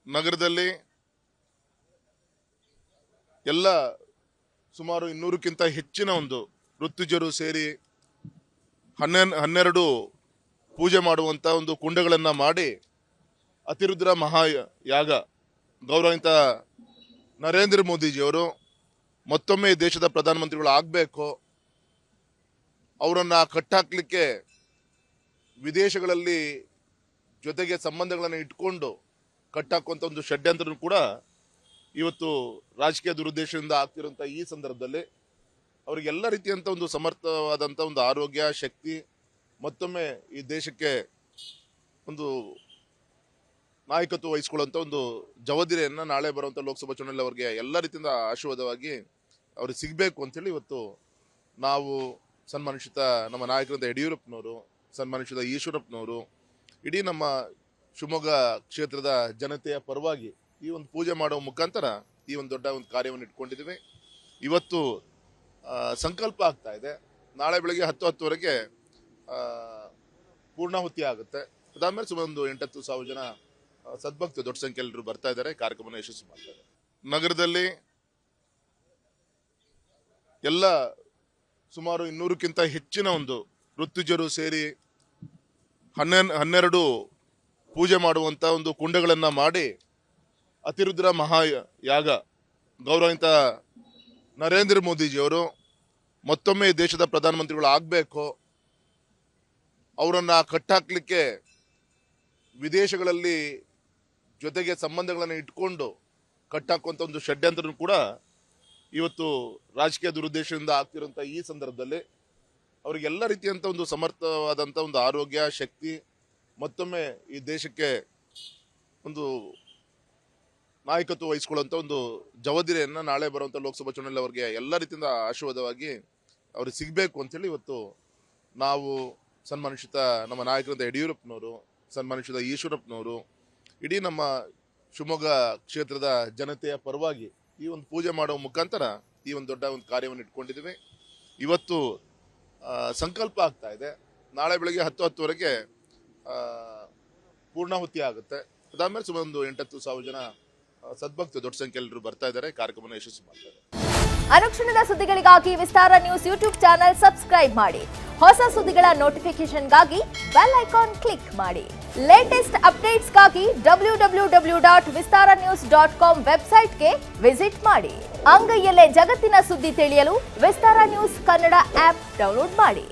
ನಗರದಲ್ಲಿ ಎಲ್ಲ ಸುಮಾರು 200ಕ್ಕಿಂತ ಹೆಚ್ಚಿನ ಒಂದು ಋತುಜರು ಸೇರಿ 12 ಪೂಜೆ ಮಾಡುವಂತ ಒಂದು ಕುಂಡಗಳನ್ನು ಮಾಡಿ ಅತಿರುದ್ರ ಮಹಾಯಾಗ ಗೌರವಿತ ನರೇಂದ್ರ ಮೋದಿಜಿಯವರು ಮತ್ತೊಮ್ಮೆ ದೇಶದ ಪ್ರಧಾನಮಂತ್ರಿಗಳು ಆಗಬೇಕು, ಅವರನ್ನು ಕಟ್ಟಾಕ್ಲಿಕ್ಕೆ ವಿದೇಶಗಳಲ್ಲಿ ಜೊತೆಗೆ ಸಂಬಂಧಗಳನ್ನು ಇಟ್ಕೊಂಡು ಕಟ್ಟಾಕುವಂಥ ಒಂದು ಷಡ್ಯಂತ್ರ ಕೂಡ ಇವತ್ತು ರಾಜಕೀಯ ದುರುದ್ದೇಶದಿಂದ ಆಗ್ತಿರುವಂಥ ಈ ಸಂದರ್ಭದಲ್ಲಿ ಅವರಿಗೆಲ್ಲ ರೀತಿಯಂಥ ಒಂದು ಸಮರ್ಥವಾದಂಥ ಒಂದು ಆರೋಗ್ಯ ಶಕ್ತಿ ಮತ್ತೊಮ್ಮೆ ಈ ದೇಶಕ್ಕೆ ಒಂದು ನಾಯಕತ್ವ ವಹಿಸಿಕೊಳ್ಳುವಂಥ ಒಂದು ಜವಾಬ್ದಾರಿಯನ್ನು ನಾಳೆ ಬರುವಂಥ ಲೋಕಸಭಾ ಚುನಾವಣೆಯಲ್ಲಿ ಅವರಿಗೆ ಎಲ್ಲ ರೀತಿಯಿಂದ ಆಶೀರ್ವಾದವಾಗಿ ಅವ್ರಿಗೆ ಸಿಗಬೇಕು ಅಂತೇಳಿ ಇವತ್ತು ನಾವು ಸನ್ಮಾನಿಸಿದ ನಮ್ಮ ನಾಯಕರಾದ ಯಡಿಯೂರಪ್ಪನವರು, ಸನ್ಮಾನಿಸಿದ ಈಶ್ವರಪ್ಪನವರು, ಇಡೀ ನಮ್ಮ ಶಿವಮೊಗ್ಗ ಕ್ಷೇತ್ರದ ಜನತೆಯ ಪರವಾಗಿ ಈ ಒಂದು ಪೂಜೆ ಮಾಡುವ ಮುಖಾಂತರ ಈ ಒಂದು ದೊಡ್ಡ ಒಂದು ಕಾರ್ಯವನ್ನು ಇಟ್ಕೊಂಡಿದ್ದೀವಿ. ಇವತ್ತು ಸಂಕಲ್ಪ ಆಗ್ತಾ ಇದೆ. ನಾಳೆ ಬೆಳಗ್ಗೆ 10:10ವರೆಗೆ ಪೂರ್ಣಾಹುತಿ ಆಗುತ್ತೆ. ಅದಾದ್ಮೇಲೆ ಸುಮಾರು ಒಂದು 8-10 ಸಾವಿರ ಜನ ಸದ್ಭಕ್ತರು ದೊಡ್ಡ ಸಂಖ್ಯೆಯಲ್ಲಿ ಬರ್ತಾ ಇದ್ದಾರೆ, ಕಾರ್ಯಕ್ರಮವನ್ನು ಯಶಸ್ವಿ ಮಾಡ್ತಾರೆ. ನಗರದಲ್ಲಿ ಎಲ್ಲ ಸುಮಾರು 200ಕ್ಕಿಂತ ಹೆಚ್ಚಿನ ಒಂದು ಋತುಜರು ಸೇರಿ 12 ಪೂಜೆ ಮಾಡುವಂತ ಒಂದು ಕುಂಡಗಳನ್ನು ಮಾಡಿ ಅತಿರುದ್ರ ಮಹಾಯಾಗ ಗೌರವಿತ ನರೇಂದ್ರ ಮೋದಿಜಿಯವರು ಮತ್ತೊಮ್ಮೆ ದೇಶದ ಪ್ರಧಾನಮಂತ್ರಿಗಳು ಆಗಬೇಕು, ಅವರನ್ನು ಕಟ್ಟಾಕ್ಲಿಕ್ಕೆ ವಿದೇಶಗಳಲ್ಲಿ ಜೊತೆಗೆ ಸಂಬಂಧಗಳನ್ನು ಇಟ್ಕೊಂಡು ಕಟ್ಟಾಕುವಂಥ ಒಂದು ಷಡ್ಯಂತ್ರ ಕೂಡ ಇವತ್ತು ರಾಜಕೀಯ ದುರುದ್ದೇಶದಿಂದ ಆಗ್ತಿರುವಂಥ ಈ ಸಂದರ್ಭದಲ್ಲಿ ಅವರಿಗೆಲ್ಲ ರೀತಿಯಂಥ ಒಂದು ಸಮರ್ಥವಾದಂಥ ಒಂದು ಆರೋಗ್ಯ ಶಕ್ತಿ ಮತ್ತೊಮ್ಮೆ ಈ ದೇಶಕ್ಕೆ ಒಂದು ನಾಯಕತ್ವ ವಹಿಸಿಕೊಳ್ಳುವಂಥ ಒಂದು ಜವಾಬ್ದಾರಿಯನ್ನು ನಾಳೆ ಬರುವಂಥ ಲೋಕಸಭಾ ಚುನಾವಣೆಯಲ್ಲಿ ಅವರಿಗೆ ಎಲ್ಲ ರೀತಿಯಿಂದ ಆಶೀರ್ವಾದವಾಗಿ ಅವ್ರಿಗೆ ಸಿಗಬೇಕು ಅಂತೇಳಿ ಇವತ್ತು ನಾವು ಸನ್ಮಾನಿಸಿದ ನಮ್ಮ ನಾಯಕರಾದ ಯಡಿಯೂರಪ್ಪನವರು, ಸನ್ಮಾನಿಸಿದ ಈಶ್ವರಪ್ಪನವರು, ಇಡೀ ನಮ್ಮ ಶಿವಮೊಗ್ಗ ಕ್ಷೇತ್ರದ ಜನತೆಯ ಪರವಾಗಿ ಈ ಒಂದು ಪೂಜೆ ಮಾಡುವ ಮುಖಾಂತರ ಈ ಒಂದು ದೊಡ್ಡ ಒಂದು ಕಾರ್ಯವನ್ನು ಇಟ್ಕೊಂಡಿದ್ದೀವಿ. ಇವತ್ತು ಸಂಕಲ್ಪ ಆಗ್ತಾ ಇದೆ. ನಾಳೆ ಬೆಳಗ್ಗೆ 10:10ವರೆಗೆ ಪೂರ್ಣಾಹುತಿ ಆಗುತ್ತೆ. ಅದಾದ್ಮೇಲೆ ಸುಮಾರು ಒಂದು 8-10 ಸಾವಿರ ಜನ ಸದ್ಭಕ್ತರು ದೊಡ್ಡ ಸಂಖ್ಯೆಯಲ್ಲಿ ಬರ್ತಾ ಇದ್ದಾರೆ, ಕಾರ್ಯಕ್ರಮವನ್ನು ಯಶಸ್ವಿ ಮಾಡ್ತಾರೆ. ಅನುಕ್ಷಣದ ಸುದ್ದಿಗಳಿಗಾಗಿ ವಿಸ್ತಾರ ನ್ಯೂಸ್ ಯೂಟ್ಯೂಬ್ ಚಾನೆಲ್ ಸಬ್ಸ್ಕ್ರೈಬ್ ಮಾಡಿ. ಹೊಸ ಸುದ್ದಿಗಳ ನೋಟಿಫಿಕೇಶನ್ಗಾಗಿ ಬೆಲ್ ಐಕಾನ್ ಕ್ಲಿಕ್ ಮಾಡಿ. ಲೇಟೆಸ್ಟ್ ಅಪ್ಡೇಟ್ಸ್ಗಾಗಿ www.vistaranews.com ವೆಬ್ಸೈಟ್ಗೆ ವಿಸಿಟ್ ಮಾಡಿ. ಅಂಗೈಯಲ್ಲೇ ಜಗತ್ತಿನ ಸುದ್ದಿ ತಿಳಿಯಲು ವಿಸ್ತಾರ ನ್ಯೂಸ್ ಕನ್ನಡ ಆಪ್ ಡೌನ್ಲೋಡ್ ಮಾಡಿ.